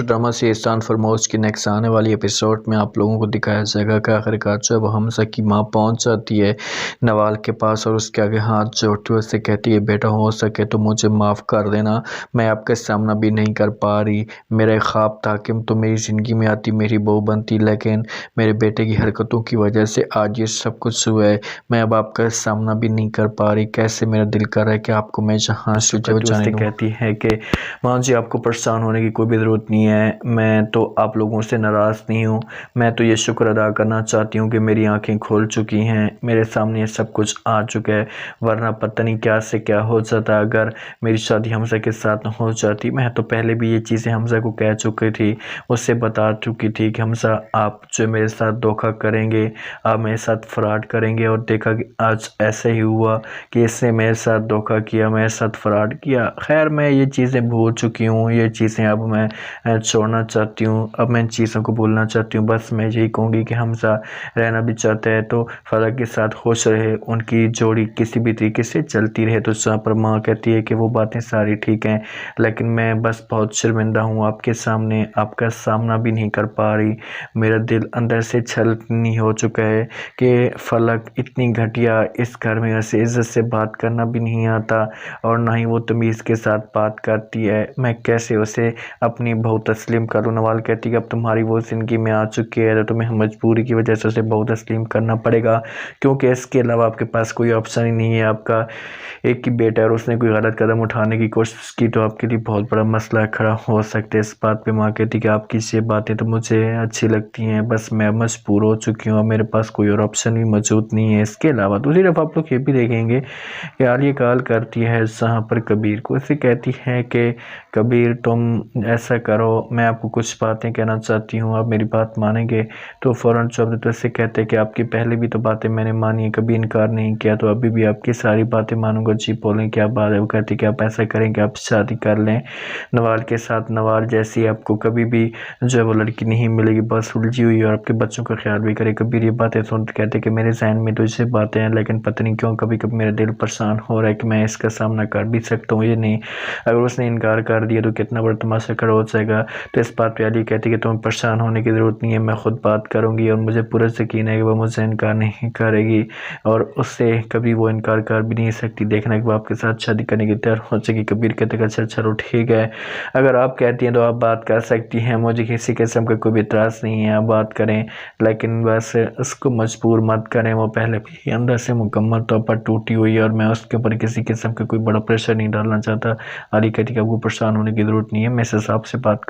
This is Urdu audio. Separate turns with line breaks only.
ڈرامہ سے احسان فرموش کی نیکسٹ آنے والی ایپیسوڈ میں آپ لوگوں کو دکھایا جائے گا کہ آخرکار جو ہے وہ حمزہ کی ماں پہنچ جاتی ہے نوال کے پاس اور اس کے آگے ہاتھ جوڑتی ہے، اس سے کہتی ہے بیٹا ہو سکے تو مجھے معاف کر دینا، میں آپ کا سامنا بھی نہیں کر پا رہی، میرا ایک خواب تھا کہ تو میری زندگی میں آتی، میری بہو بنتی، لیکن میرے بیٹے کی حرکتوں کی وجہ سے آج یہ سب کچھ ہوا ہے، میں اب آپ کا سامنا بھی نہیں کر پا رہی، کیسے میرا دل کر رہا ہے کہ آپ کو میں جہاں سے جانے دوں۔ کہتی ہے کہ ماں جی آپ کو پریشان ہونے کی کوئی بھی ضرورت نہیں ہے، میں تو آپ لوگوں سے ناراض نہیں ہوں، میں تو یہ شکر ادا کرنا چاہتی ہوں کہ میری آنکھیں کھول چکی ہیں، میرے سامنے یہ سب کچھ آ چکا ہے، ورنہ پتہ نہیں کیا سے کیا ہو جاتا اگر میری شادی حمزہ کے ساتھ نہ ہو جاتی۔ میں تو پہلے بھی یہ چیزیں حمزہ کو کہہ چکی تھی، اس سے بتا چکی تھی کہ حمزہ آپ جو میرے ساتھ دھوکہ کریں گے، آپ میرے ساتھ فراڈ کریں گے، اور دیکھا کہ آج ایسے ہی ہوا کہ اس نے میرے ساتھ دھوکہ کیا، میرے ساتھ فراڈ کیا۔ خیر میں یہ چیزیں بھول چکی ہوں، یہ چیزیں اب میں چھوڑنا چاہتی ہوں، اب میں ان چیزوں کو بھولنا چاہتی ہوں، بس میں یہی کہوں گی کہ حمزہ رہنا بھی چاہتا ہے تو فلک کے ساتھ خوش رہے، ان کی جوڑی کسی بھی طریقے سے چلتی رہے۔ تو جہاں پر ماں کہتی ہے کہ وہ باتیں ساری ٹھیک ہیں لیکن میں بس بہت شرمندہ ہوں، آپ کے سامنے آپ کا سامنا بھی نہیں کر پا رہی، میرا دل اندر سے چھلنی ہو چکا ہے کہ فلک اتنی گھٹیا، اس گھر میں ایسے عزت سے بات کرنا بھی نہیں آتا اور نہ ہی وہ تمیز کے ساتھ بات کرتی ہے، میں کیسے اسے اپنی بہو تسلیم کروں۔ نوال کہتی ہے اب تمہاری وہ زندگی میں آ چکی ہے تو تمہیں مجبوری کی وجہ سے اسے بہو تسلیم کرنا پڑے گا، کیونکہ اس کے علاوہ آپ کے پاس کوئی آپشن ہی نہیں ہے، آپ کا ایک ہی بیٹا ہے اور اس نے کوئی غلط قدم اٹھانے کی کوشش کی تو آپ کے لیے بہت بڑا مسئلہ کھڑا ہو سکتا ہے۔ اس بات پہ ماں کہتی کہ آپ کی یہ باتیں تو مجھے اچھی لگتی ہیں، بس میں مجبور ہو چکی ہوں، اب میرے پاس کوئی اور آپشن بھی موجود نہیں ہے۔ اس کے علاوہ دوسری طرف آپ لوگ یہ بھی دیکھیں گے کہ عالیہ کال کرتی ہے جہاں پر کبیر کو، اسے کہتی ہے کہ کبیر تم ایسا کرو، میں آپ کو کچھ باتیں کہنا چاہتی ہوں، آپ میری بات مانیں گے؟ تو فوراً تو اسے کہتے کہ آپ کی پہلے بھی تو باتیں میں نے مانی ہیں، کبھی انکار نہیں کیا، تو ابھی بھی آپ کی ساری باتیں مانوں گا۔ جی بولیں کیا بات ہے؟ وہ کہتی کہ آپ ایسا کریں کہ آپ شادی کر لیں نوال کے ساتھ، نوال جیسی آپ کو کبھی بھی جو ہے وہ لڑکی نہیں ملے گی، بس الجھی ہوئی اور آپ کے بچوں کا خیال بھی کرے۔ کبیر یہ باتیں سنتے کہتے کہ میرے ذہن میں تو اسے باتیں ہیں لیکن پتہ نہیں کیوں کبھی کبھی میرا دل پریشان ہو رہا ہے کہ میں اس کا سامنا کر بھی سکتا ہوں یہ نہیں، اگر اس نے انکار کر دیا تو کتنا بڑا تماشا کھڑا ہو جائے گا۔ تو اس بات پہ علی کہتی کہ تمہیں پریشان ہونے کی ضرورت نہیں ہے، میں خود بات کروں گی اور مجھے پورا یقین ہے کہ وہ مجھ سے انکار نہیں کرے گی اور اس سے کبھی وہ انکار کر بھی نہیں سکتی، دیکھنا کہ وہ آپ کے ساتھ شادی کرنے کی تیار ہو جائے گی۔ کبیر کہتے کہ اچھا چلو ٹھیک ہے، اگر آپ کہتی ہیں تو آپ بات کر سکتی ہیں، مجھے کسی قسم کا کوئی اعتراض نہیں ہے، آپ بات کریں، لیکن بس اس کو مجبور مت کریں، وہ پہلے بھی اندر سے مکمل طور پر ٹوٹی ہوئی ہے اور میں اس کے اوپر کسی قسم کا کوئی بڑا پریشر نہیں ڈالنا چاہتا۔ علی کہتی کہ آپ کو پریشان ہونے کی ضرورت نہیں ہے، میں اس حساب سے بات